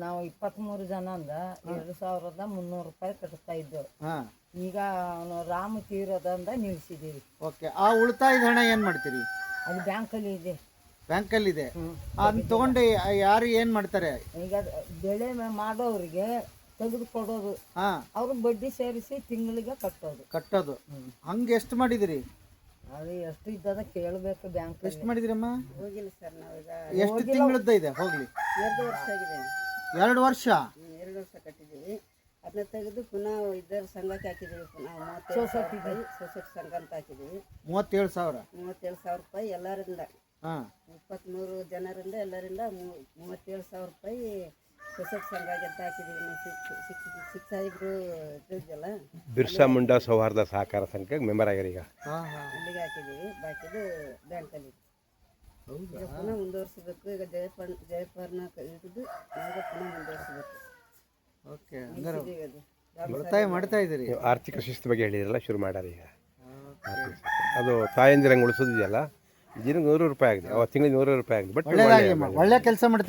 ನಾವು 23 ಜನಂದ 2,300 ರೂಪಾಯಿ ಕಟ್ತಾ ಇದ್ದೆವು. ಈಗ ರಾಮ ತೀರೋದಂದ ನಿಲ್ಸಿದೀವಿ. ಓಕೆ. ಆ ಉಳಿತಾಯದ ಹಣ ಏನು ಮಾಡ್ತೀರಿ? ಅದು ಬ್ಯಾಂಕಲ್ಲಿ ಇದೆ. ಬ್ಯಾಂಕಲ್ಲಿ ಇದೆ. ಅದನ್ನ ತಗೊಂಡು ಯಾರು ಏನು ಮಾಡ್ತಾರೆ? ಈಗ ಬೆಳೆ ಮಾಡೋರಿಗೆ ತೆಗೆದು ಕೊಡೋದು, ಅವ್ರು ಬಡ್ಡಿ ಸೇರಿಸಿ ತಿಂಗಳಿಗೆ ಕಟ್ಟೋದು. ಹಂಗೆ ಎಷ್ಟು ಮಾಡಿದಿರಿ? ಅದು ಎಷ್ಟು ಇದ್ದದ ಕೇಳಬೇಕು ಬ್ಯಾಂಕ್. ಎಷ್ಟು ಮಾಡಿದಿರಮ್ಮ? ಹೋಗಿಲ್ಲ ಸರ್ ನಾವೀಗ. ಎಷ್ಟು ತಿಂಗಳದ್ದ ಇದೆ? ಹೋಗ್ಲಿ. 2 ವರ್ಷ ಆಗಿದೆ. 2 ವರ್ಷ? 2 ವರ್ಷ ಕಟ್ಟಿದ್ದೀವಿ. ಅದನ್ನ ತೆಗೆದು ಪುನಃ ಇದರ ಸಂಘಕ್ಕೆ ಹಾಕಿದ್ದೀವಿ. ಪುನಃ 37,000 ಸೊಸೈಟಿ ಸಂಘ ಅಂತ ಹಾಕಿದ್ದೀವಿ. 37,000 ರೂಪಾಯಿ ಎಲ್ಲರಿಂದ, 23 ಜನರಿಂದ ಎಲ್ಲರಿಂದ 37,000 ರೂಪಾಯಿ ಸೊಸೈಟಿ ಸಂಘ ಅಂತ ಹಾಕಿದ್ದೀವಿ. ತಿಳಿದಲ್ಲ, ಬಿರ್ಸಾ ಮುಂಡಾ ಸೌಹಾರ್ದ ಸಹಕಾರ ಸಂಘಕ್ಕೆ ಮೆಂಬರ್ ಆಗ್ಯಾರ. ಈಗ ಅಲ್ಲಿಗೆ ಹಾಕಿದ್ದೀವಿ. ಬಾಕಿದು ಬ್ಯಾಂಕಲ್ಲಿ ಈಗ ಪುನಃ ಮುಂದುವರಿಸಬೇಕು. ಈಗ ಜಯಪರ್ಣ ಹಿಡಿದು ನಾವು ಪುನಃ ಮುಂದುವರಿಸಬೇಕು. ಓಕೆ. ಉಳಿತಾಯ ಮಾಡ್ತಾ ಇದ್ದೀರಿ. ಆರ್ಥಿಕ ಶಿಸ್ತು ಬಗ್ಗೆ ಹೇಳಿದ್ರಲ್ಲ, ಶುರು ಮಾಡ್ಯಾರ ಈಗ. ಅದು ತಾಯಂದಿರಂಗೆ ಉಳಿಸೋದಿದೆಯಲ್ಲ, ದಿನಕ್ಕೆ 100 ರೂಪಾಯಿ ಆಗಿದೆ. ತಿಂಗಳಿಗೆ 100 ರೂಪಾಯಿ ಆಗಿದೆ. ಬಟ್ ಒಳ್ಳೆ ಕೆಲಸ ಮಾಡ್ತಾ